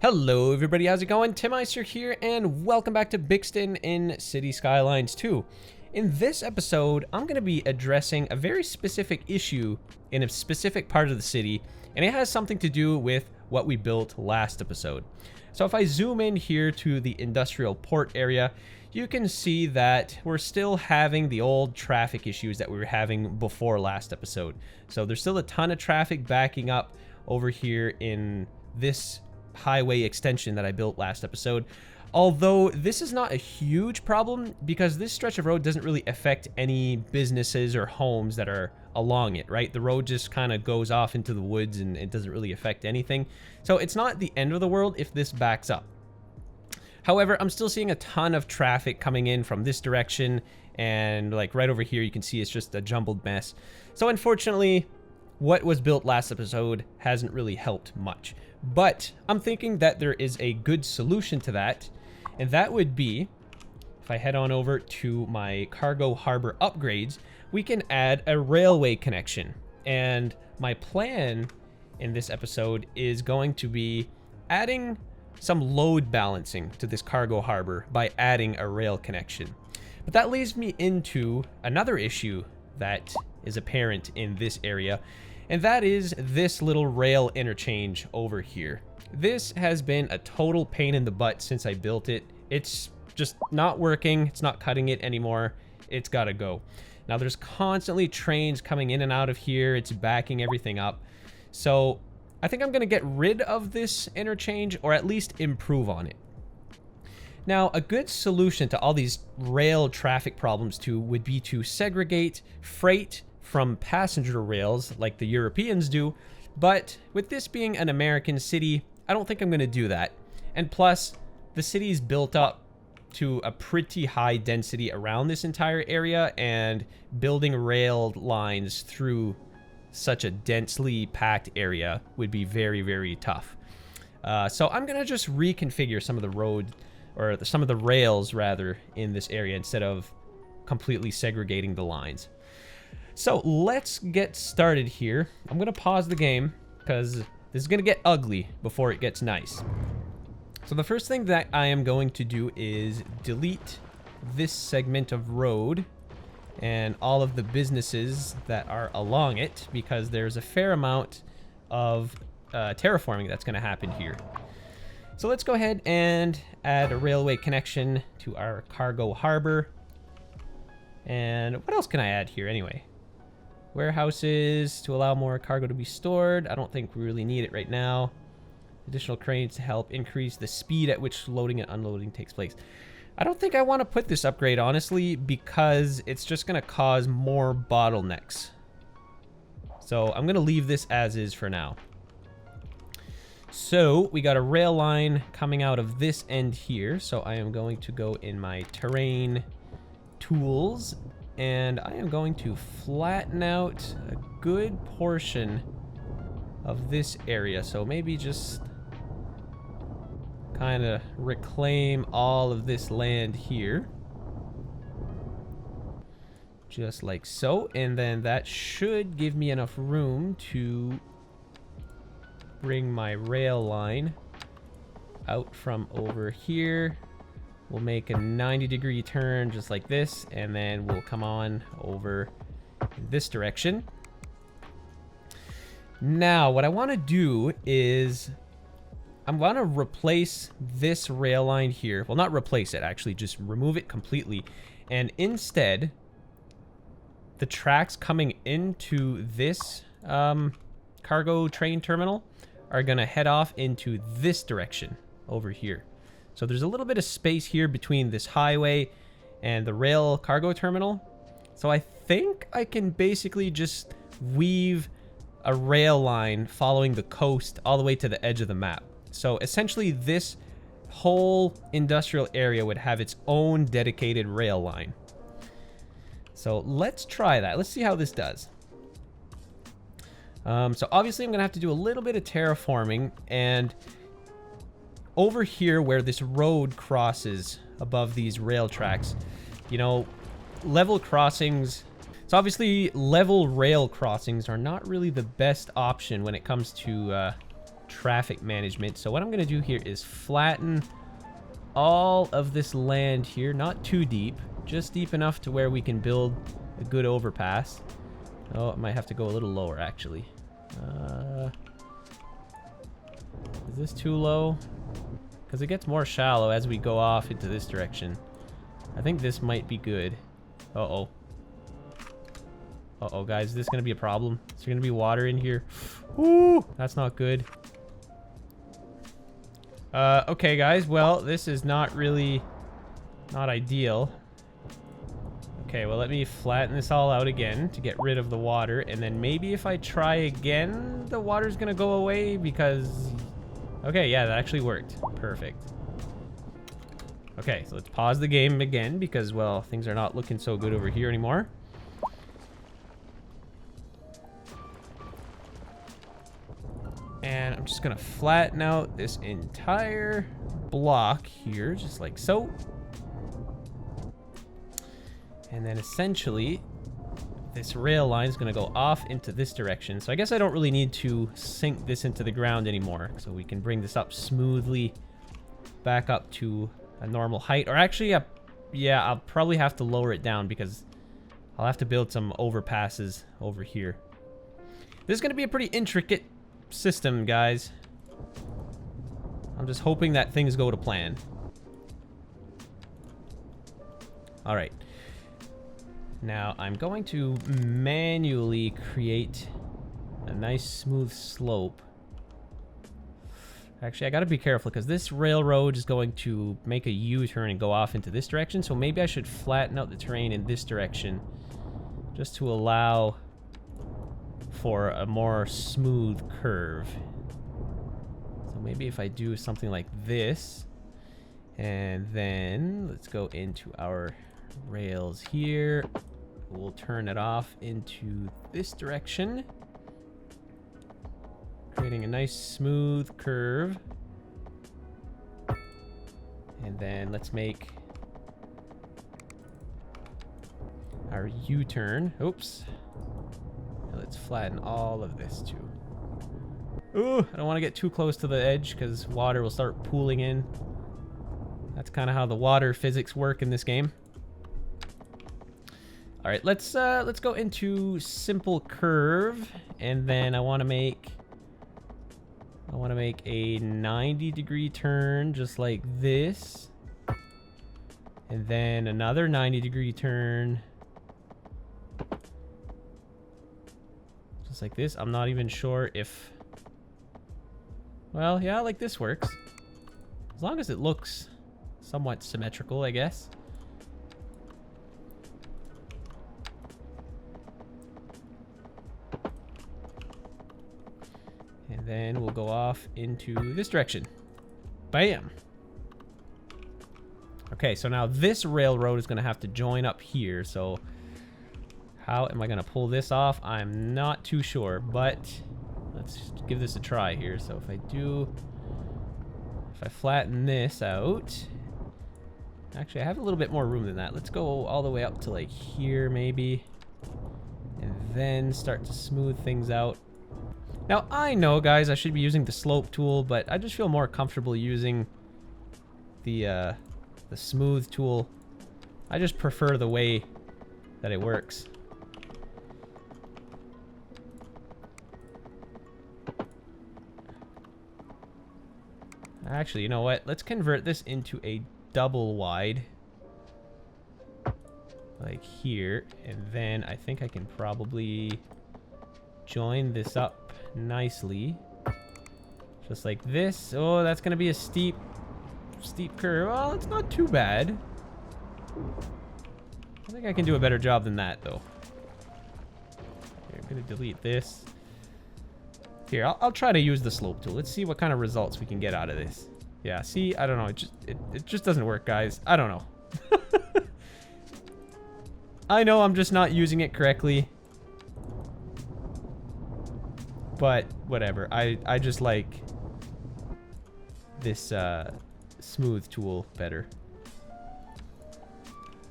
Hello everybody, how's it going? Tim Icer here, and welcome back to Bixton in City Skylines 2. In this episode, I'm going to be addressing a very specific issue in a specific part of the city, and it has something to do with what we built last episode. So if I zoom in here to the industrial port area, you can see that we're still having the old traffic issues that we were having before last episode. So there's still a ton of traffic backing up over here in this highway extension that I built last episode. Although this is not a huge problem because this stretch of road doesn't really affect any businesses or homes that are along it, right? The road just kind of goes off into the woods and it doesn't really affect anything. So it's not the end of the world if this backs up. However, I'm still seeing a ton of traffic coming in from this direction, and like right over here you can see it's just a jumbled mess. So unfortunately, what was built last episode hasn't really helped much. But I'm thinking that there is a good solution to that, and that would be, if I head on over to my cargo harbor upgrades, we can add a railway connection. And my plan in this episode is going to be adding some load balancing to this cargo harbor by adding a rail connection. But that leads me into another issue that is apparent in this area, and that is this little rail interchange over here. This has been a total pain in the butt since I built it. It's just not working. It's not cutting it anymore. It's got to go. Now there's constantly trains coming in and out of here. It's backing everything up. So I think I'm going to get rid of this interchange, or at least improve on it. Now, a good solution to all these rail traffic problems too would be to segregate freight from passenger rails like the Europeans do, but with this being an American city, I don't think I'm going to do that. And plus, the city's built up to a pretty high density around this entire area, and building rail lines through such a densely packed area would be very, very tough. So I'm going to just reconfigure some of the road, or some of the rails rather, in this area instead of completely segregating the lines. So let's get started here. I'm going to pause the game because this is going to get ugly before it gets nice. So the first thing that I am going to do is delete this segment of road and all of the businesses that are along it, because there's a fair amount of terraforming that's going to happen here. So let's go ahead and add a railway connection to our cargo harbor. And what else can I add here anyway? Warehouses to allow more cargo to be stored. I don't think we really need it right now. Additional cranes to help increase the speed at which loading and unloading takes place. I don't think I want to put this upgrade, honestly, because it's just going to cause more bottlenecks. So I'm going to leave this as is for now. So we got a rail line coming out of this end here. So I am going to go in my terrain tools, and I am going to flatten out a good portion of this area. So maybe just kind of reclaim all of this land here. Just like so. And then that should give me enough room to bring my rail line out from over here. We'll make a 90-degree turn just like this, and then we'll come on over in this direction. Now, what I want to do is I want to replace this rail line here. Well, not replace it, actually, just remove it completely. And instead, the tracks coming into this cargo train terminal are going to head off into this direction over here. So there's a little bit of space here between this highway and the rail cargo terminal. So I think I can basically just weave a rail line following the coast all the way to the edge of the map. So essentially this whole industrial area would have its own dedicated rail line. So let's try that. Let's see how this does. So obviously I'm going to have to do a little bit of terraforming, and over here where this road crosses above these rail tracks, you know, level crossings. So obviously level rail crossings are not really the best option when it comes to traffic management. So what I'm going to do here is flatten all of this land here, not too deep, just deep enough to where we can build a good overpass. Oh, I might have to go a little lower, actually. Is this too low? Because it gets more shallow as we go off into this direction. I think this might be good. Uh-oh. Uh-oh, guys, is this going to be a problem? Is there going to be water in here? Ooh, that's not good. Okay, guys, well, this is not ideal. Okay, well, let me flatten this all out again to get rid of the water, and then maybe if I try again, the water's going to go away because... Okay, yeah, that actually worked. Perfect. Okay, so let's pause the game again because, well, things are not looking so good over here anymore. And I'm just gonna flatten out this entire block here, just like so. And then essentially, this rail line is gonna go off into this direction. So I guess I don't really need to sink this into the ground anymore. So we can bring this up smoothly back up to a normal height. Or actually, yeah, I'll probably have to lower it down because I'll have to build some overpasses over here. This is gonna be a pretty intricate system, guys. I'm just hoping that things go to plan. All right. Now I'm going to manually create a nice smooth slope. Actually, I gotta be careful because this railroad is going to make a U-turn and go off into this direction. So maybe I should flatten out the terrain in this direction just to allow for a more smooth curve. So maybe if I do something like this, and then let's go into our rails here. We'll turn it off into this direction, creating a nice smooth curve. And then let's make our U-turn. Oops. Let's flatten all of this too. Ooh, I don't want to get too close to the edge because water will start pooling in. That's kind of how the water physics work in this game. All right, let's go into simple curve, and then I want to make a 90-degree turn just like this, and then another 90-degree turn. Just like this. I'm not even sure if... Well, yeah, like this works. As long as it looks somewhat symmetrical, I guess. And then we'll go off into this direction. Bam! Okay, so now this railroad is going to have to join up here, so... How am I going to pull this off? I'm not too sure, but let's give this a try here. So if I flatten this out, actually I have a little bit more room than that. Let's go all the way up to like here maybe, and then start to smooth things out. Now I know, guys, I should be using the slope tool, but I just feel more comfortable using the smooth tool. I just prefer the way that it works. Actually, you know what? Let's convert this into a double wide. Like here. And then I think I can probably join this up nicely. Just like this. Oh, that's going to be a steep curve. Well, it's not too bad. I think I can do a better job than that, though. Here, I'm going to delete this. Here, I'll try to use the slope tool. Let's see what kind of results we can get out of this. Yeah, see, I don't know. It just doesn't work, guys. I don't know. I know I'm just not using it correctly. But whatever. I just like this smooth tool better.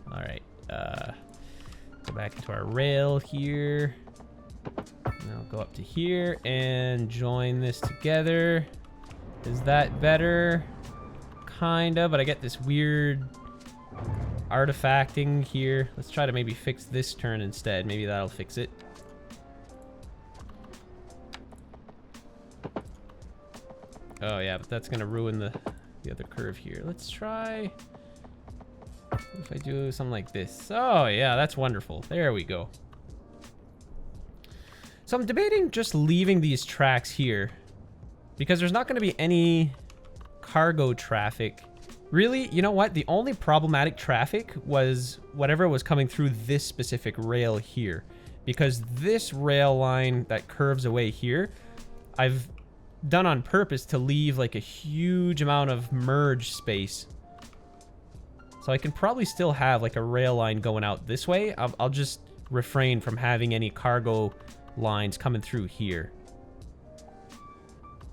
All right. Go back into our rail here. And I'll go up to here and join this together. Is that better? Kinda, but I get this weird artifacting here. Let's try to maybe fix this turn instead. Maybe that'll fix it. Oh yeah, but that's gonna ruin the other curve here. Let's try if I do something like this. Oh yeah, that's wonderful. There we go. So I'm debating just leaving these tracks here because there's not going to be any cargo traffic. Really, you know what? The only problematic traffic was whatever was coming through this specific rail here, because this rail line that curves away here, I've done on purpose to leave like a huge amount of merge space. So I can probably still have like a rail line going out this way. I'll just refrain from having any cargo lines coming through here.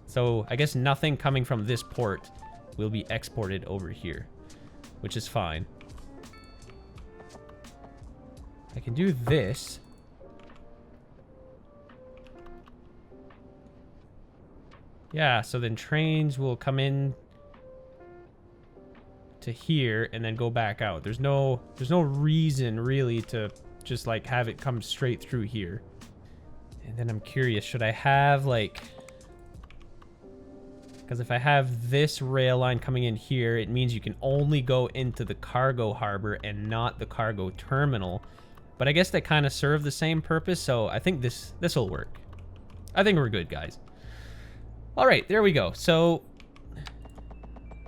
So I guess nothing coming from this port will be exported over here, which is fine. I can do this. Yeah, so then trains will come in to here and then go back out. There's no reason really to just like have it come straight through here. And then I'm curious, should I have like, because if I have this rail line coming in here, it means you can only go into the cargo harbor and not the cargo terminal. But I guess they kind of serve the same purpose, so I think this will work. I think we're good, guys. All right, there we go. So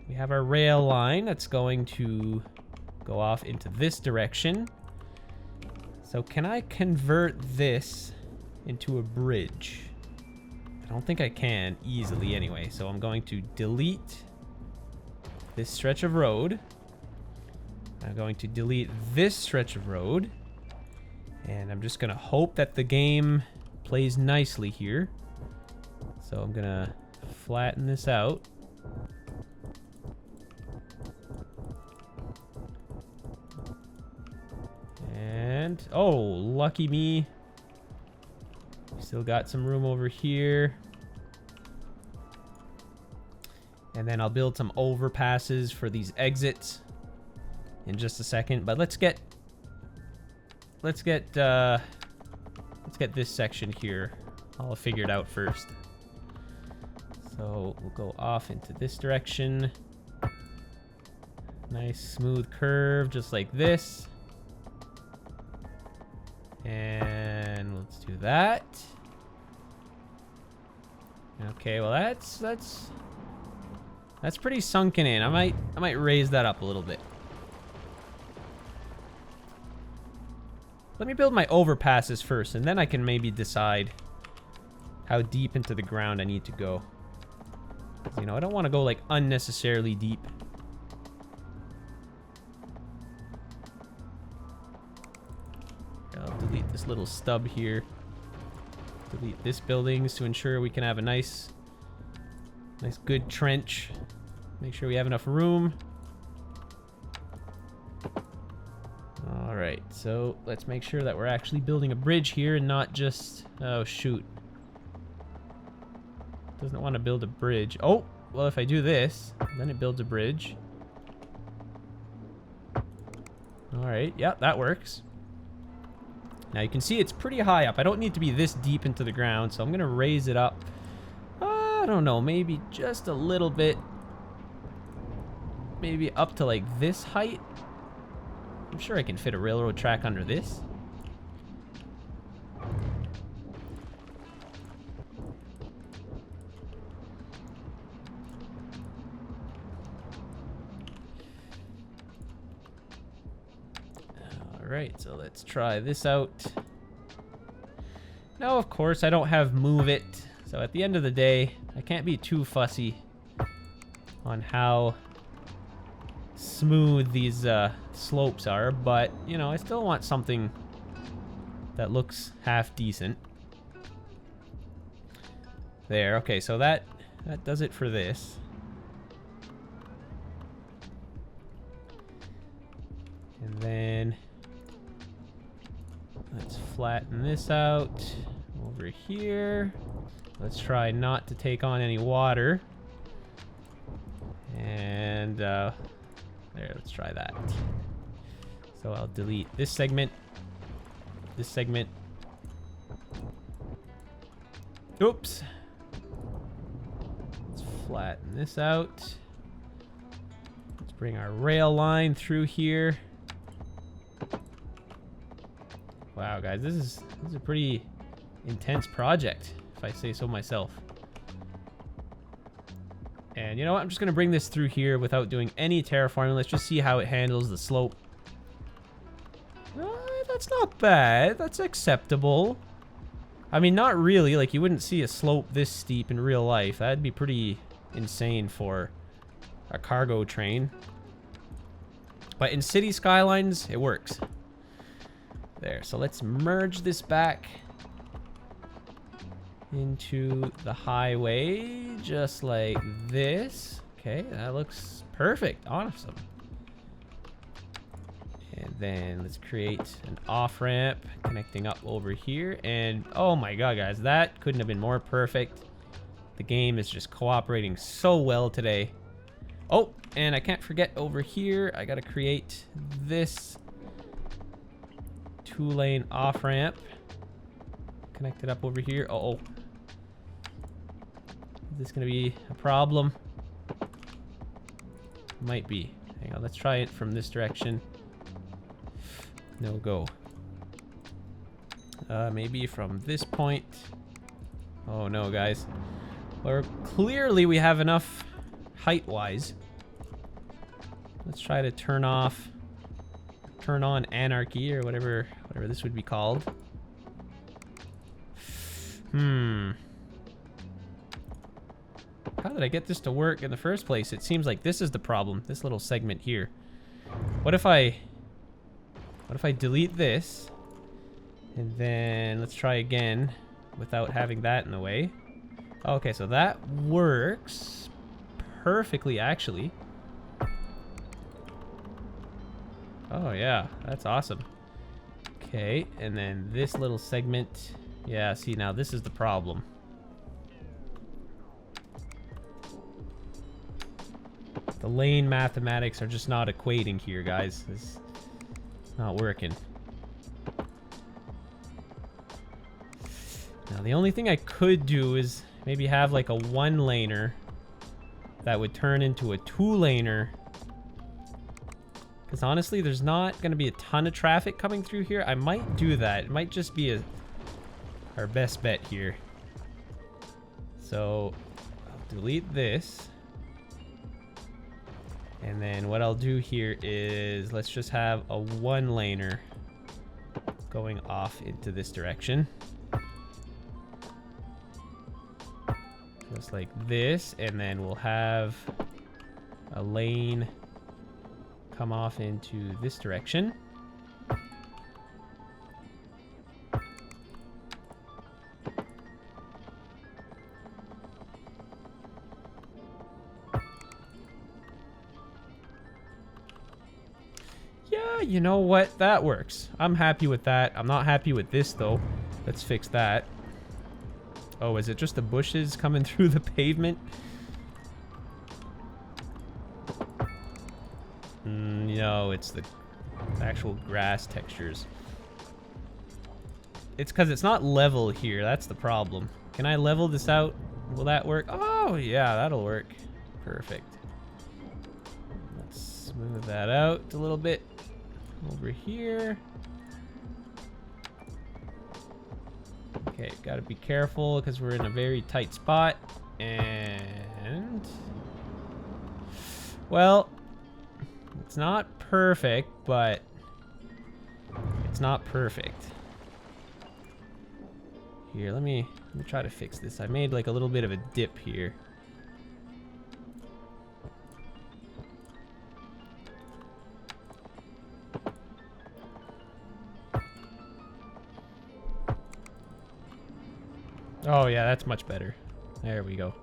we have our rail line that's going to go off into this direction. So can I convert this into a bridge? I don't think I can easily anyway, so I'm going to delete this stretch of road. I'm going to delete this stretch of road, and I'm just gonna hope that the game plays nicely here. So I'm gonna flatten this out. And oh, lucky me. Still got some room over here. And then I'll build some overpasses for these exits in just a second. But let's get this section here all figured out first. So we'll go off into this direction. Nice smooth curve, just like this. And let's do that. Okay, well that's pretty sunken in. I might raise that up a little bit. Let me build my overpasses first, and then I can maybe decide how deep into the ground I need to go. You know, I don't want to go like unnecessarily deep. I'll delete this little stub here. Delete this buildings to ensure we can have a nice good trench. Make sure we have enough room. All right, so let's make sure that we're actually building a bridge here and not just, oh shoot. Doesn't want to build a bridge. Oh, well if I do this, then it builds a bridge. All right, yeah, that works. Now you can see it's pretty high up. I don't need to be this deep into the ground, so I'm gonna raise it up. I don't know, maybe just a little bit. Maybe up to like this height. I'm sure I can fit a railroad track under this. Alright, so let's try this out. Now, of course, I don't have move it. So at the end of the day, I can't be too fussy on how smooth these slopes are, but you know, I still want something that looks half decent. There, okay, so that does it for this. And then let's flatten this out. We'll over here. Let's try not to take on any water. And there, let's try that. So I'll delete this segment. This segment. Oops. Let's flatten this out. Let's bring our rail line through here. Wow, guys, this is a pretty intense project, if I say so myself. And you know what? I'm just going to bring this through here without doing any terraforming. Let's just see how it handles the slope. That's not bad. That's acceptable. I mean, not really. Like, you wouldn't see a slope this steep in real life. That'd be pretty insane for a cargo train. But in city skylines, it works. There. So let's merge this back into the highway, just like this. Okay, that looks perfect. Awesome. And then let's create an off-ramp connecting up over here. And oh my god, guys, that couldn't have been more perfect. The game is just cooperating so well today. Oh, and I can't forget over here, I gotta create this 2-lane off-ramp. Connected up over here. Uh-oh. Is this gonna be a problem? Might be. Hang on, let's try it from this direction. No go. Maybe from this point. Oh no, guys. Well, clearly we have enough height-wise. Let's try to turn on anarchy, or whatever this would be called. How did I get this to work in the first place? It seems like this is the problem, this little segment here. What if I delete this, and then let's try again without having that in the way. Okay, so that works perfectly, actually. Oh yeah, that's awesome. Okay, and then this little segment. Yeah, see, now this is the problem. The lane mathematics are just not equating here, guys. It's not working. Now, the only thing I could do is maybe have like a 1-laner that would turn into a 2-laner. Because honestly, there's not going to be a ton of traffic coming through here. I might do that. It might just be our best bet here. So I'll delete this. And then what I'll do here is let's just have a 1-laner going off into this direction. Just like this. And then we'll have a lane come off into this direction. Yeah, you know what? That works. I'm happy with that. I'm not happy with this, though. Let's fix that. Oh, is it just the bushes coming through the pavement? No, it's the actual grass textures. It's because it's not level here. That's the problem. Can I level this out? Will that work? Oh, yeah, that'll work. Perfect. Let's smooth that out a little bit. Over here. Okay, gotta be careful because we're in a very tight spot. And... well, it's not perfect, but it's not perfect. Here, let me try to fix this. I made like a little bit of a dip here. Oh yeah, that's much better. There we go.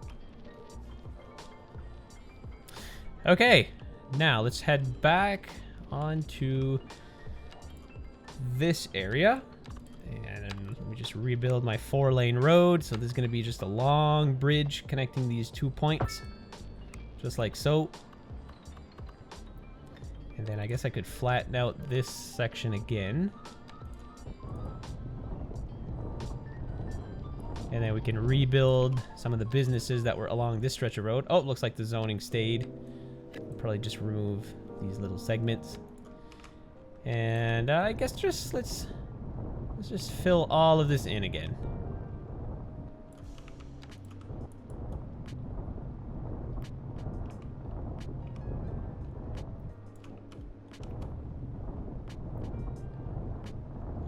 Okay, now let's head back onto this area and me just rebuild my 4-lane road. So there's going to be just a long bridge connecting these 2 points. Just like so. And then I guess I could flatten out this section again. And then we can rebuild some of the businesses that were along this stretch of road. Oh, it looks like the zoning stayed. I'll probably just remove these little segments. And I guess just let's just fill all of this in again.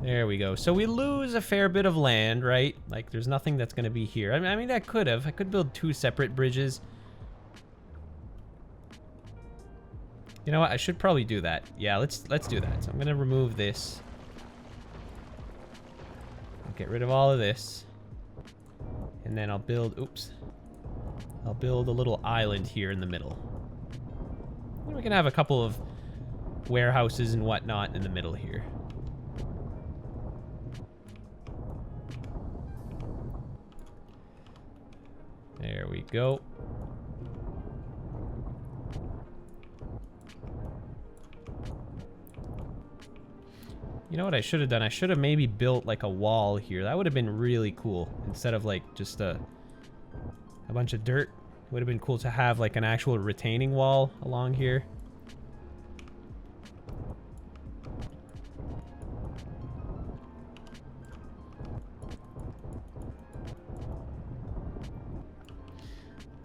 There we go. So we lose a fair bit of land, right? Like, there's nothing that's going to be here. I mean, I could build 2 separate bridges. You know what? I should probably do that. Yeah, let's do that. So I'm going to remove this. Get rid of all of this. And then I'll build... Oops. I'll build a little island here in the middle. And we can have a couple of warehouses and whatnot in the middle here. There we go. You know what I should have done? I should have maybe built like a wall here. That would have been really cool. Instead of like just a bunch of dirt. It would have been cool to have like an actual retaining wall along here.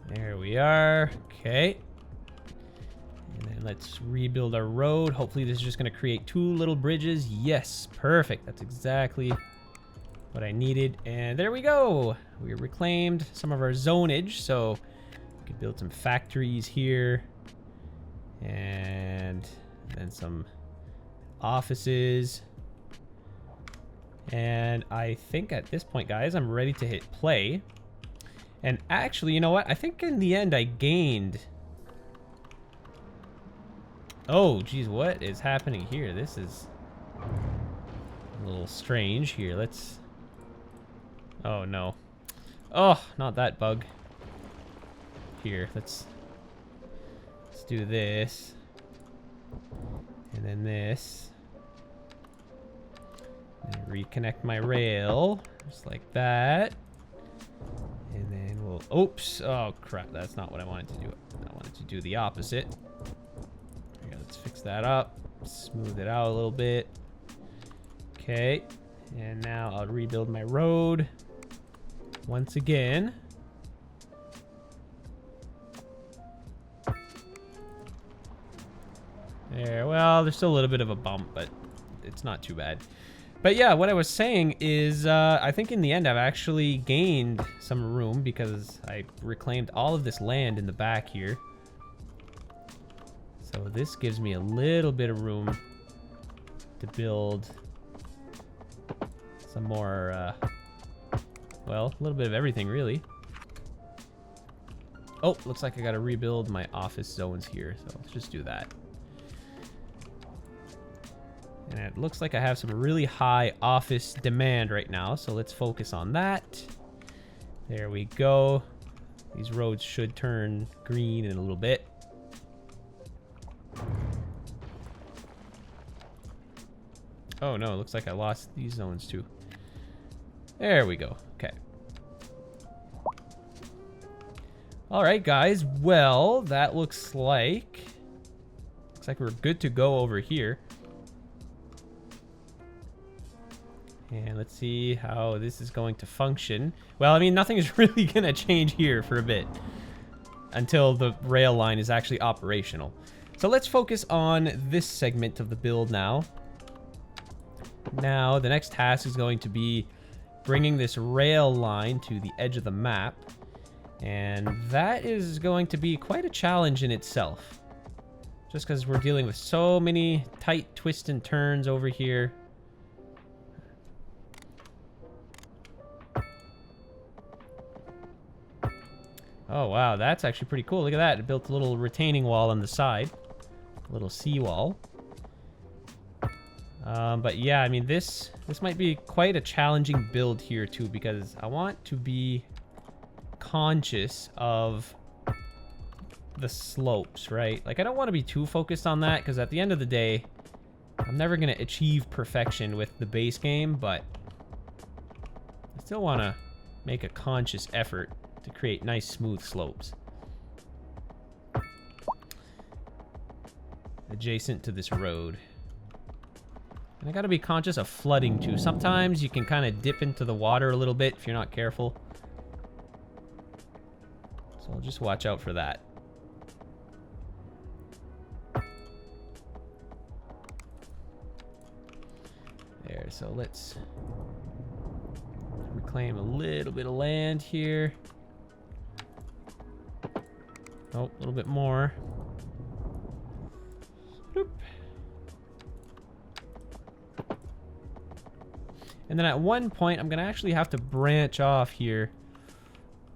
There we are. Okay. And then let's rebuild our road. Hopefully this is just going to create 2 little bridges. Yes, perfect. That's exactly what I needed. And there we go. We reclaimed some of our zonage, so we could build some factories here. And then some offices. And I think at this point, guys, I'm ready to hit play. And actually, you know what? I think in the end I gained... Oh, geez, what is happening here? This is a little strange here. Let's... Oh, no. Oh, not that bug. Here, let's do this. And then this. And reconnect my rail. Just like that. And then we'll... Oops. Oh, crap. That's not what I wanted to do. I wanted to do the opposite. Okay, let's fix that up. Smooth it out a little bit. Okay. And now I'll rebuild my road. Once again. There. Well, there's still a little bit of a bump, but it's not too bad. But yeah, what I was saying is I think in the end I've actually gained some room because I reclaimed all of this land in the back here. So this gives me a little bit of room to build some more, well, a little bit of everything really. Oh, looks like I gotta rebuild my office zones here, so let's just do that. And it looks like I have some really high office demand right now, so let's focus on that. There we go. These roads should turn green in a little bit. Oh no, it looks like I lost these zones too. There we go. Okay. All right, guys. Well, that looks like we're good to go over here. And let's see how this is going to function. Well, I mean, nothing is really going to change here for a bit until the rail line is actually operational. So let's focus on this segment of the build now. Now, the next task is going to be bringing this rail line to the edge of the map. And that is going to be quite a challenge in itself. Just because we're dealing with so many tight twists and turns over here. Oh, wow, that's actually pretty cool. Look at that. It built a little retaining wall on the side. A little seawall. But yeah, I mean, this might be quite a challenging build here too, because I want to be conscious of the slopes, right? Like, I don't want to be too focused on that, because at the end of the day, I'm never going to achieve perfection with the base game, but I still want to make a conscious effort to create nice, smooth slopes adjacent to this road. And I gotta be conscious of flooding too. Sometimes you can kind of dip into the water a little bit if you're not careful. So I'll just watch out for that. There, so let's reclaim a little bit of land here. Oh, a little bit more. Boop. And then at one point, I'm going to actually have to branch off here,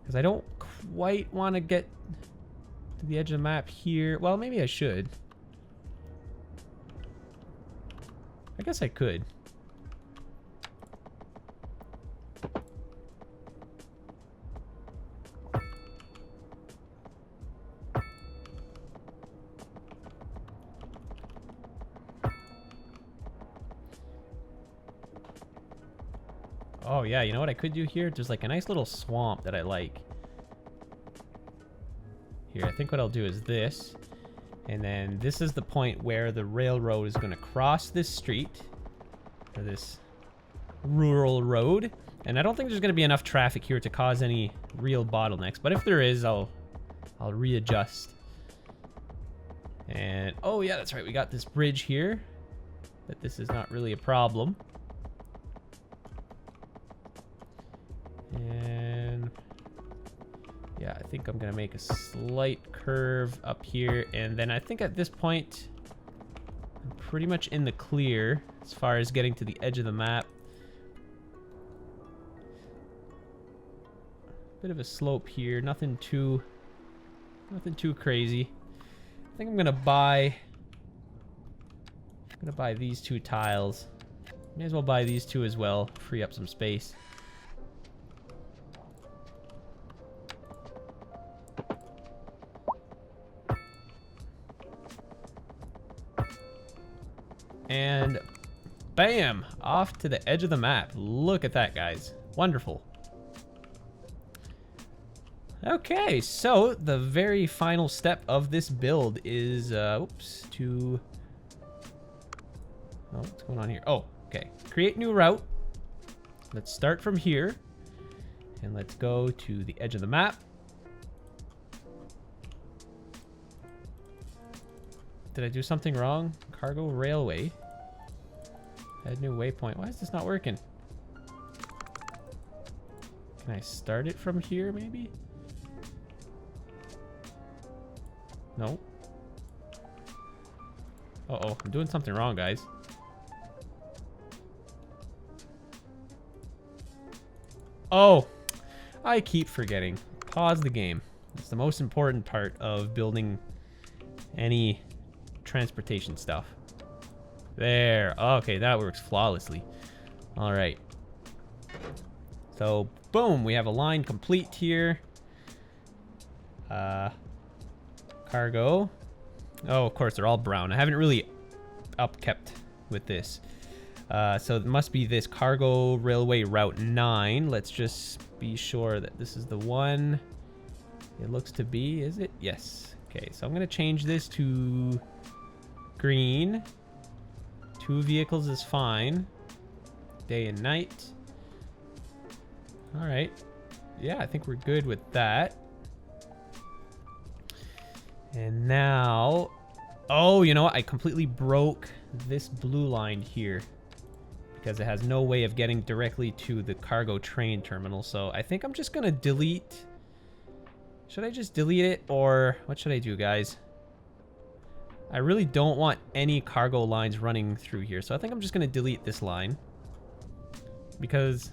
because I don't quite want to get to the edge of the map here. Well, maybe I should. I guess I could. Oh yeah, you know what I could do here? There's like a nice little swamp that I like. Here, I think what I'll do is this. And then this is the point where the railroad is going to cross this street. Or this rural road. And I don't think there's going to be enough traffic here to cause any real bottlenecks. But if there is, I'll readjust. And, oh yeah, that's right. We got this bridge here. But this is not really a problem. And yeah, I think I'm gonna make a slight curve up here, and then I think at this point I'm pretty much in the clear as far as getting to the edge of the map. Bit of a slope here, nothing too crazy. I think I'm gonna buy these two tiles. May as well buy these two as well, free up some space. And bam, off to the edge of the map. Look at that, guys. Wonderful. Okay, so the very final step of this build is, oops, to... Oh, what's going on here? Oh, okay. Create new route. Let's start from here. And let's go to the edge of the map. Did I do something wrong? Cargo railway. Add new waypoint. Why is this not working? Can I start it from here, maybe? No. Uh-oh, I'm doing something wrong, guys. Oh, I keep forgetting. Pause the game. It's the most important part of building any transportation stuff. There. Okay, that works flawlessly. All right. So, boom, we have a line complete here. Cargo. Oh, of course, they're all brown. I haven't really upkept with this. So it must be this cargo railway route 9. Let's just be sure that this is the one it looks to be. Is it? Yes. Okay, so I'm going to change this to green. 2 vehicles is fine. Day and night. All right. Yeah, I think we're good with that. And now... Oh, you know what? I completely broke this blue line here, because it has no way of getting directly to the cargo train terminal. So I think I'm just going to delete... Should I just delete it, or what should I do, guys? I really don't want any cargo lines running through here, so I think I'm just going to delete this line, because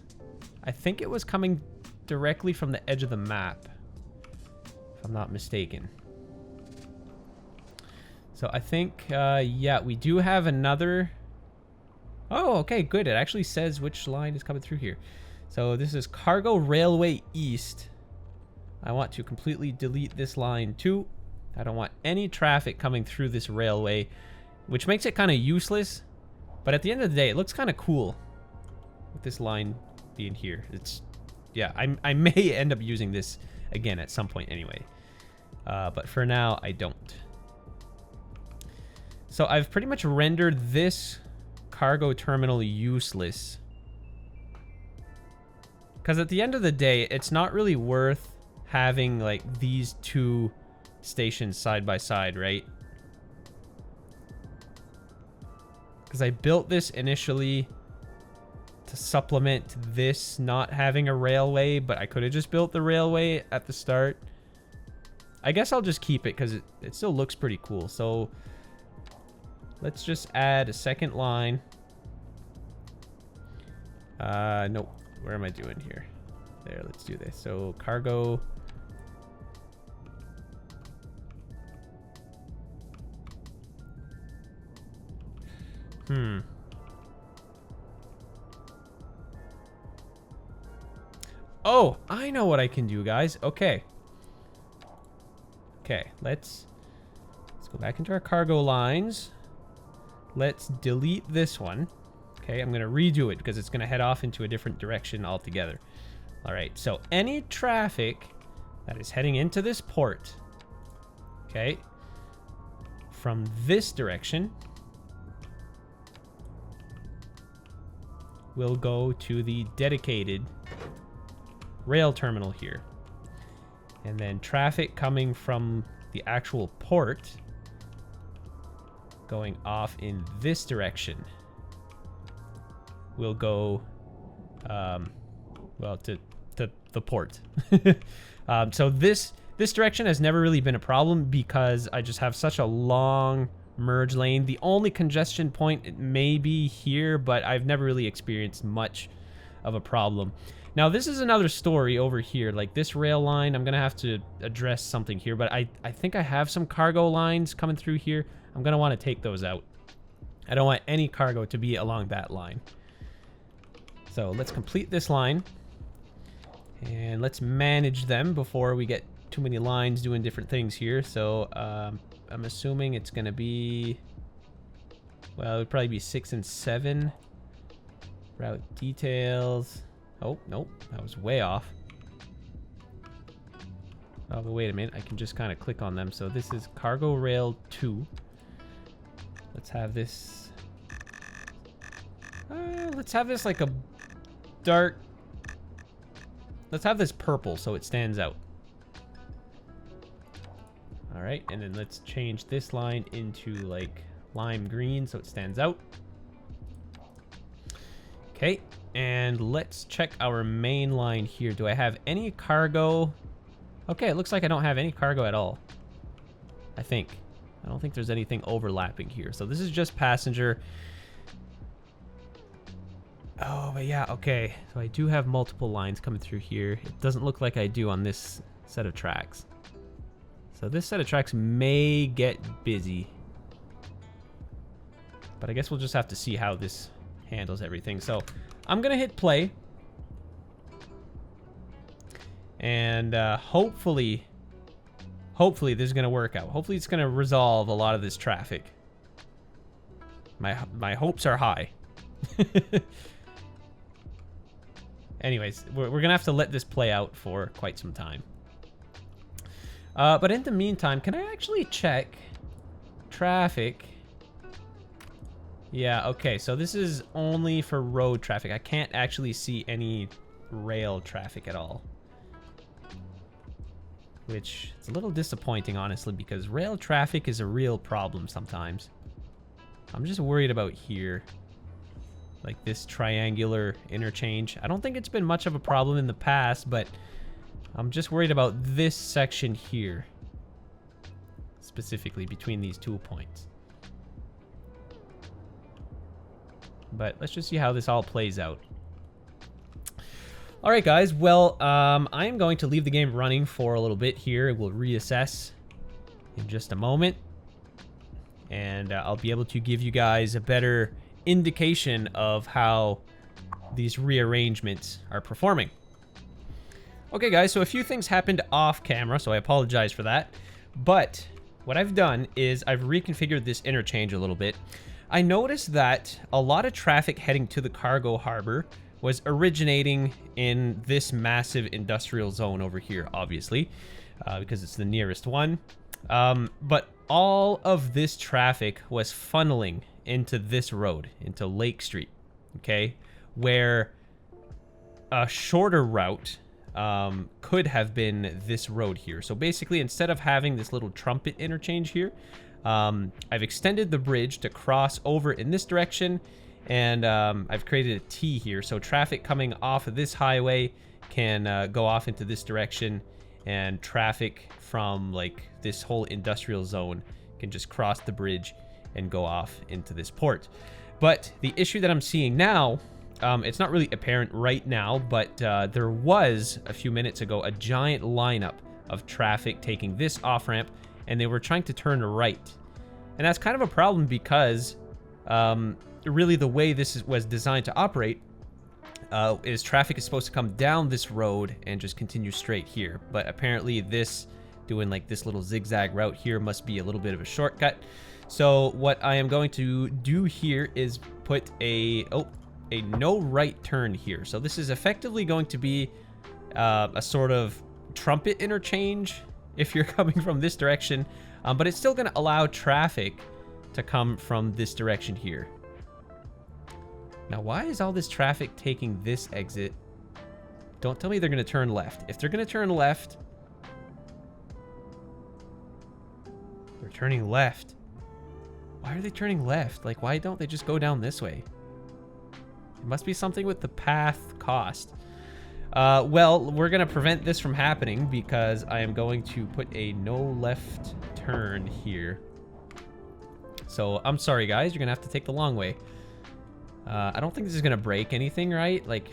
I think it was coming directly from the edge of the map, if I'm not mistaken. So I think, yeah, we do have another Oh, okay, good. It actually says which line is coming through here. So this is Cargo Railway East. I want to completely delete this line too. I don't want any traffic coming through this railway, which makes it kind of useless. But at the end of the day, it looks kind of cool with this line being here. It's, yeah, I may end up using this again at some point anyway. But for now, I don't. So I've pretty much rendered this cargo terminal useless. Because at the end of the day, it's not really worth having like these two stations side by side, right? Because I built this initially to supplement this not having a railway, but I could have just built the railway at the start. I guess I'll just keep it because it still looks pretty cool. So let's just add a second line. Nope. Where am I doing here? There, let's do this. So cargo. Oh, I know what I can do, guys. Okay. Okay, let's go back into our cargo lines. Let's delete this one. Okay, I'm going to redo it because it's going to head off into a different direction altogether. All right, so any traffic that is heading into this port, okay, from this direction will go to the dedicated rail terminal here. And then traffic coming from the actual port going off in this direction will go, well, to the port. So this direction has never really been a problem because I just have such a long merge lane. The only congestion point may be here, but I've never really experienced much of a problem. Now, this is another story over here. Like this rail line, I'm going to have to address something here, but I think I have some cargo lines coming through here. I'm going to want to take those out. I don't want any cargo to be along that line. So let's complete this line. And let's manage them before we get too many lines doing different things here. So I'm assuming it's going to be, well, it would probably be 6 and 7. Route details. Oh, nope, that was way off. Oh, but wait a minute, I can just kind of click on them. So this is Cargo Rail 2. Let's have this... let's have this like a dark... Let's have this purple so it stands out. Alright, and then let's change this line into like lime green so it stands out. Okay, and let's check our main line here. Do I have any cargo? Okay, it looks like I don't have any cargo at all. I think. I don't think there's anything overlapping here. So this is just passenger. Oh, but yeah, okay. So I do have multiple lines coming through here. It doesn't look like I do on this set of tracks. So this set of tracks may get busy. But I guess we'll just have to see how this handles everything. So I'm gonna hit play, and hopefully this is gonna work out. Hopefully it's gonna resolve a lot of this traffic. My hopes are high. Anyways, we're gonna have to let this play out for quite some time. But in the meantime, can I actually check traffic? Yeah, okay, so this is only for road traffic. I can't actually see any rail traffic at all. Which is a little disappointing, honestly, because rail traffic is a real problem sometimes. I'm just worried about here. Like this triangular interchange. I don't think it's been much of a problem in the past, but I'm just worried about this section here. Specifically between these 2 points. But let's just see how this all plays out. All right, guys. Well, I am going to leave the game running for a little bit here. We'll reassess in just a moment. And I'll be able to give you guys a better indication of how these rearrangements are performing. Okay guys, so a few things happened off camera, so I apologize for that. But what I've done is I've reconfigured this interchange a little bit. I noticed that a lot of traffic heading to the cargo harbor was originating in this massive industrial zone over here, obviously, because it's the nearest one. But all of this traffic was funneling into this road, into Lake Street, okay? Where a shorter route could have been this road here. So basically, instead of having this little trumpet interchange here, I've extended the bridge to cross over in this direction, and I've created a T here. So traffic coming off of this highway can go off into this direction, and traffic from like this whole industrial zone can just cross the bridge and go off into this port. But the issue that I'm seeing now, it's not really apparent right now, but there was a few minutes ago a giant lineup of traffic taking this off-ramp, and they were trying to turn right. And that's kind of a problem because really the way this was designed to operate is traffic is supposed to come down this road and just continue straight here. But apparently this, doing like this little zigzag route here, must be a little bit of a shortcut. So what I am going to do here is put a no right turn here. So this is effectively going to be a sort of trumpet interchange if you're coming from this direction, but it's still going to allow traffic to come from this direction here. Now, why is all this traffic taking this exit? Don't tell me they're going to turn left. If they're going to turn left, they're turning left. Why are they turning left? Like, why don't they just go down this way? It must be something with the path cost. Well, we're going to prevent this from happening because I am going to put a no left turn here. So I'm sorry, guys. You're going to have to take the long way. I don't think this is going to break anything, right? Like,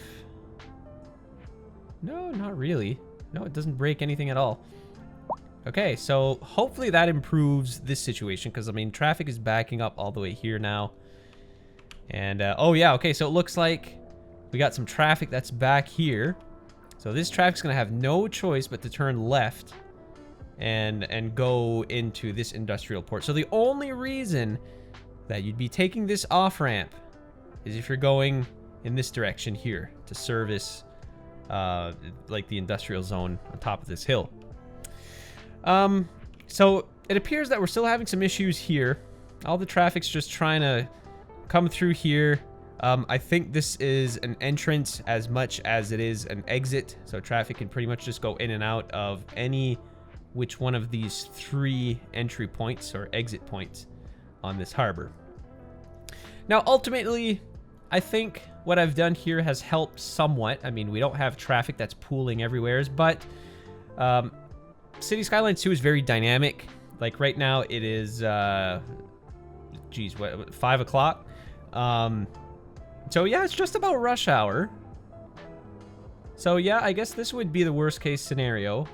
no, not really. No, it doesn't break anything at all. Okay, so hopefully that improves this situation because, I mean, traffic is backing up all the way here now. And, oh yeah, okay, so it looks like we got some traffic that's back here. So this traffic's going to have no choice but to turn left and go into this industrial port. So the only reason that you'd be taking this off-ramp is if you're going in this direction here to service, like the industrial zone on top of this hill. So it appears that we're still having some issues here. All the traffic's just trying to come through here. I think this is an entrance as much as it is an exit, so traffic can pretty much just go in and out of which one of these 3 entry points or exit points on this harbor. Now, ultimately, I think what I've done here has helped somewhat. I mean, we don't have traffic that's pooling everywhere, but City Skylines 2 is very dynamic. Like right now, it is, geez, what, 5 o'clock? So yeah, it's just about rush hour. So yeah, I guess this would be the worst case scenario.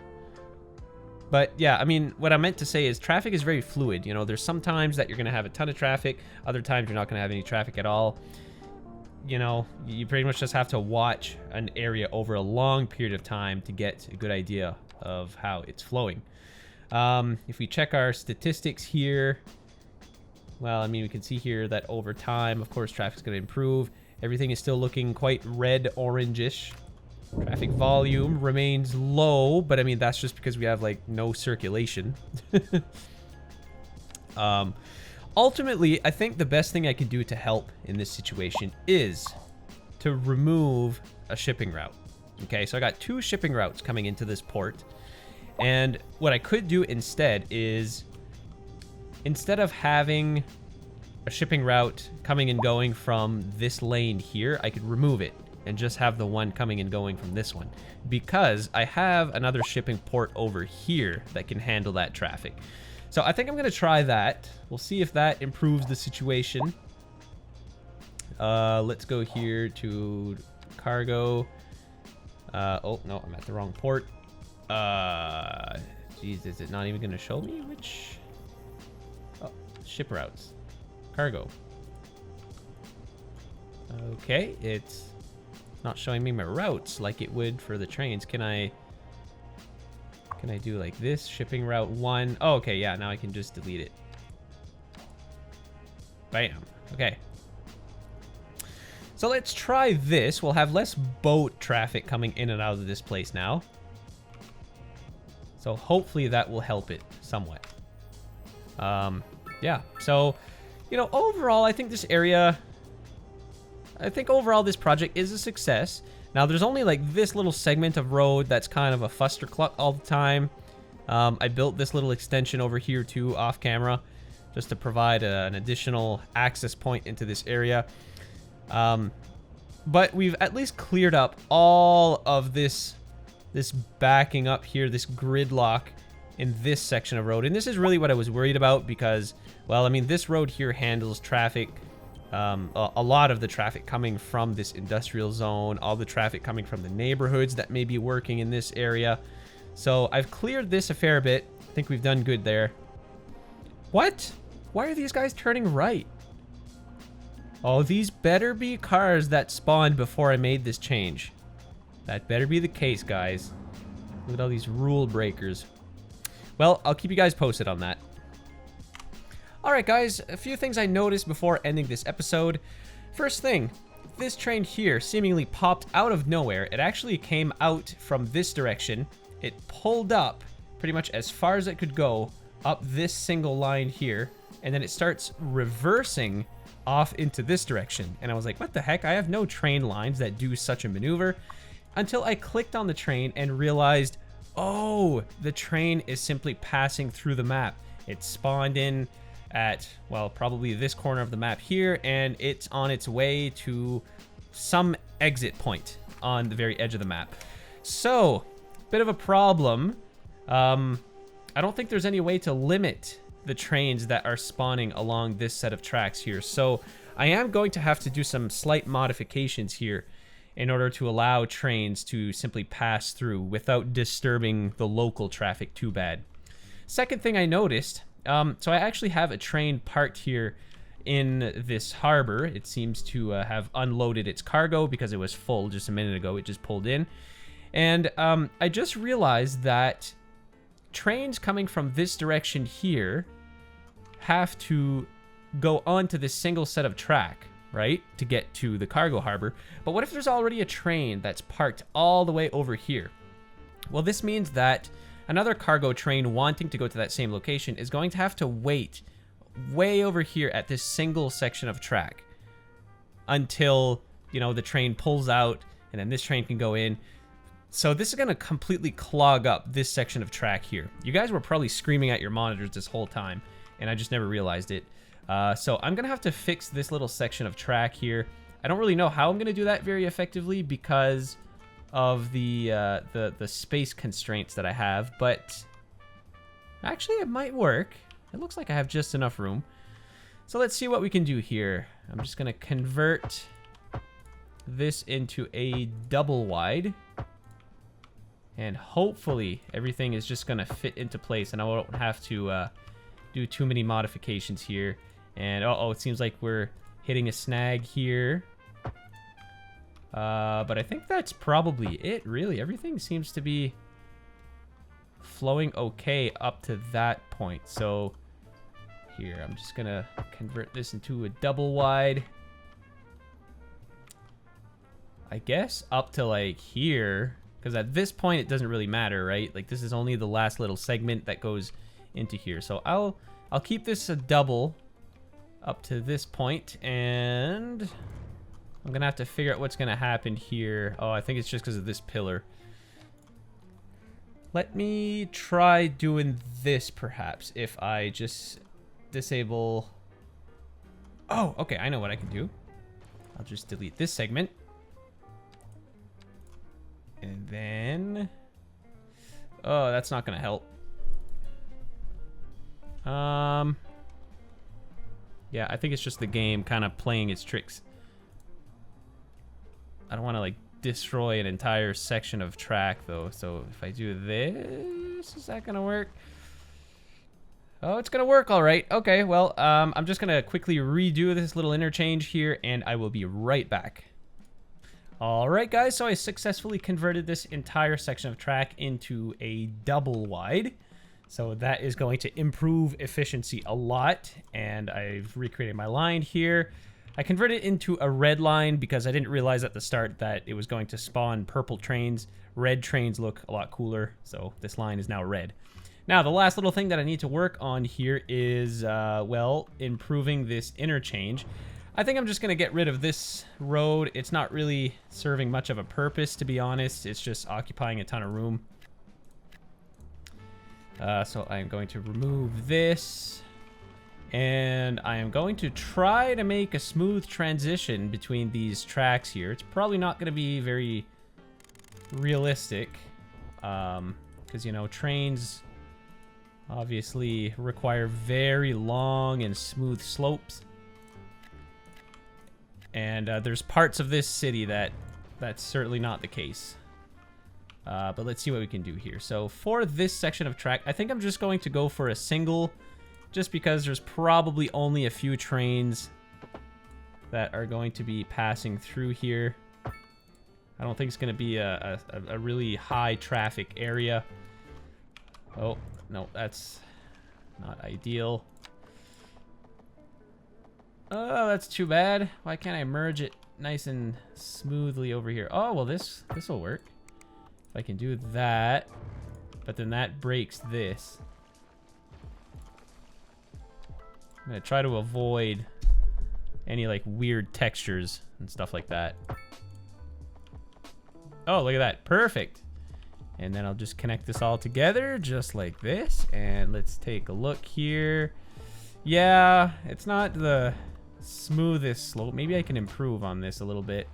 But yeah, I mean, what I meant to say is traffic is very fluid. You know, there's some times that you're going to have a ton of traffic. Other times you're not going to have any traffic at all. You know, you pretty much just have to watch an area over a long period of time to get a good idea of how it's flowing. If we check our statistics here, well, I mean, we can see here that over time, of course, traffic's going to improve. Everything is still looking quite red, orangish. Traffic volume remains low, but I mean, that's just because we have like no circulation. Ultimately, I think the best thing I can do to help in this situation is to remove a shipping route. Okay, so I got 2 shipping routes coming into this port. And what I could do instead is, instead of having a shipping route coming and going from this lane here, I could remove it and just have the one coming and going from this one, because I have another shipping port over here that can handle that traffic. So I think I'm going to try that. We'll see if that improves the situation. Let's go here to cargo. Oh, no, I'm at the wrong port. Geez, is it not even going to show me which? Oh, ship routes. Cargo. Okay, it's not showing me my routes like it would for the trains. Can I do like this? Shipping route 1. Oh, okay, yeah, now I can just delete it. Bam. Okay. So let's try this. We'll have less boat traffic coming in and out of this place now. So hopefully that will help it somewhat. Yeah, so, you know, overall, I think this project is a success. Now, there's only like this little segment of road that's kind of a fuster-cluck all the time. I built this little extension over here too, off camera, just to provide an additional access point into this area. But we've at least cleared up all of this backing up here, this gridlock in this section of road. And this is really what I was worried about because, well, I mean, this road here handles traffic, a lot of the traffic coming from this industrial zone, all the traffic coming from the neighborhoods that may be working in this area. So I've cleared this a fair bit. I think we've done good there. What? Why are these guys turning right? Oh, these better be cars that spawned before I made this change. That better be the case, guys. Look at all these rule breakers. Well, I'll keep you guys posted on that. Alright guys, a few things I noticed before ending this episode. First thing, this train here seemingly popped out of nowhere. It actually came out from this direction. It pulled up pretty much as far as it could go up this single line here, and then it starts reversing off into this direction. And I was like, what the heck? I have no train lines that do such a maneuver. Until I clicked on the train and realized, oh, the train is simply passing through the map. It spawned in at, well, probably this corner of the map here, and it's on its way to some exit point on the very edge of the map. So, bit of a problem. I don't think there's any way to limit the trains that are spawning along this set of tracks here. So, I am going to have to do some slight modifications here in order to allow trains to simply pass through without disturbing the local traffic too bad. Second thing I noticed, so I actually have a train parked here in this harbor. It seems to have unloaded its cargo because it was full just a minute ago. It just pulled in. And I just realized that trains coming from this direction here have to go onto this single set of track, right, to get to the cargo harbor. But what if there's already a train that's parked all the way over here? Well, this means that another cargo train wanting to go to that same location is going to have to wait way over here at this single section of track until, you know, the train pulls out and then this train can go in. So this is going to completely clog up this section of track here. You guys were probably screaming at your monitors this whole time, and I just never realized it. So I'm going to have to fix this little section of track here. I don't really know how I'm going to do that very effectively because of the space constraints that I have, but actually it might work. It looks like I have just enough room. So let's see what we can do here. I'm just going to convert this into a double wide, and hopefully everything is just going to fit into place and I won't have to do too many modifications here. And uh-oh, it seems like we're hitting a snag here. But I think that's probably it, really. Everything seems to be flowing okay up to that point. So here, I'm just gonna convert this into a double wide. I guess up to like here, because at this point it doesn't really matter, right? Like this is only the last little segment that goes into here. So I'll keep this a double up to this point, and I'm gonna have to figure out what's gonna happen here. Oh, I think it's just because of this pillar. Let me try doing this perhaps if I just disable. Oh, okay, I know what I can do. I'll just delete this segment. And then, oh, that's not gonna help. Yeah, I think it's just the game kind of playing its tricks. I don't want to like destroy an entire section of track though. So if I do this, is that gonna work? Oh, it's gonna work all right. Okay, well, I'm just gonna quickly redo this little interchange here, and I will be right back. All right, guys, so I successfully converted this entire section of track into a double wide. So that is going to improve efficiency a lot, and I've recreated my line here. I converted it into a red line because I didn't realize at the start that it was going to spawn purple trains. Red trains look a lot cooler, so this line is now red. Now, the last little thing that I need to work on here is, well, improving this interchange. I think I'm just going to get rid of this road. It's not really serving much of a purpose, to be honest. It's just occupying a ton of room. So I'm going to remove this. And I am going to try to make a smooth transition between these tracks here. It's probably not going to be very realistic. Because, you know, trains obviously require very long and smooth slopes. And there's parts of this city that's certainly not the case. But let's see what we can do here. So for this section of track, I think I'm just going to go for a single, just because there's probably only a few trains that are going to be passing through here. I don't think it's going to be a really high traffic area. Oh, no, that's not ideal. Oh, that's too bad. Why can't I merge it nice and smoothly over here? Oh, well, this will work. If I can do that, but then that breaks this. I'm gonna try to avoid any like weird textures and stuff like that. Oh, look at that. Perfect. And then I'll just connect this all together just like this. And let's take a look here. Yeah, it's not the smoothest slope. Maybe I can improve on this a little bit.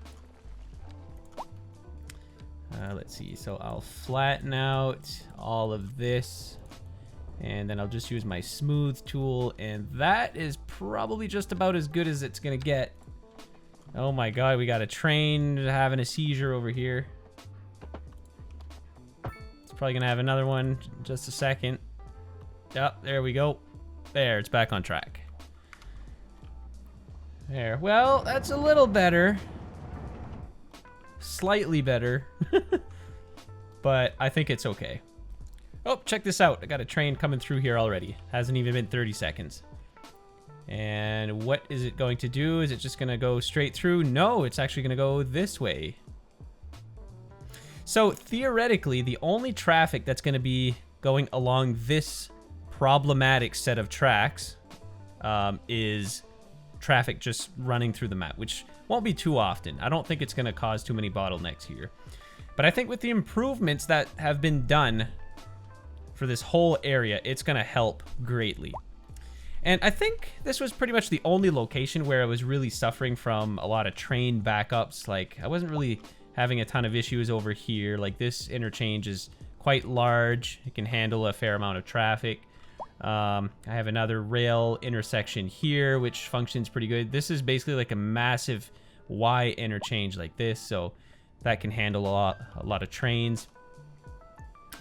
Let's see. So I'll flatten out all of this. And then I'll just use my smooth tool. And that is probably just about as good as it's going to get. Oh my god, we got a train having a seizure over here. It's probably going to have another one in just a second. Yep, there we go. There, it's back on track. There. Well, that's a little better. Slightly better. But I think it's okay. Oh, check this out. I got a train coming through here already. Hasn't even been 30 seconds. And what is it going to do? Is it just going to go straight through? No, it's actually going to go this way. So theoretically, the only traffic that's going to be going along this problematic set of tracks is traffic just running through the map, which won't be too often. I don't think it's going to cause too many bottlenecks here. But I think with the improvements that have been done for this whole area, it's going to help greatly. And I think this was pretty much the only location where I was really suffering from a lot of train backups. Like, I wasn't really having a ton of issues over here. Like, this interchange is quite large. It can handle a fair amount of traffic. I have another rail intersection here, which functions pretty good. This is basically like a massive Y interchange like this, so that can handle a lot of trains.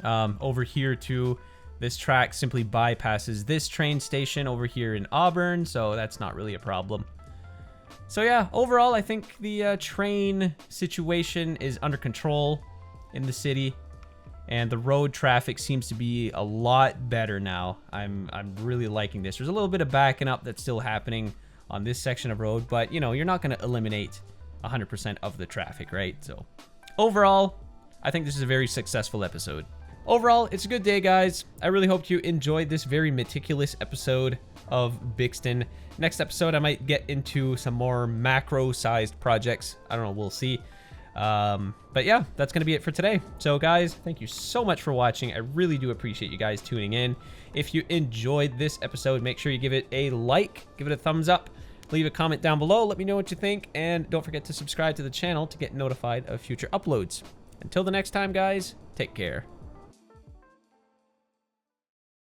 Over here too, this track simply bypasses this train station over here in Auburn, so that's not really a problem. So yeah, overall, I think the train situation is under control in the city. And the road traffic seems to be a lot better now. I'm really liking this. There's a little bit of backing up that's still happening on this section of road, but you know, you're not going to eliminate 100% of the traffic, right? So overall, I think this is a very successful episode. Overall, it's a good day, guys. I really hope you enjoyed this very meticulous episode of Bixton. Next episode, I might get into some more macro-sized projects. I don't know, we'll see. But yeah, that's going to be it for today. So guys, thank you so much for watching. I really do appreciate you guys tuning in. If you enjoyed this episode, make sure you give it a like, give it a thumbs up, leave a comment down below. Let me know what you think. And don't forget to subscribe to the channel to get notified of future uploads. Until the next time, guys, take care.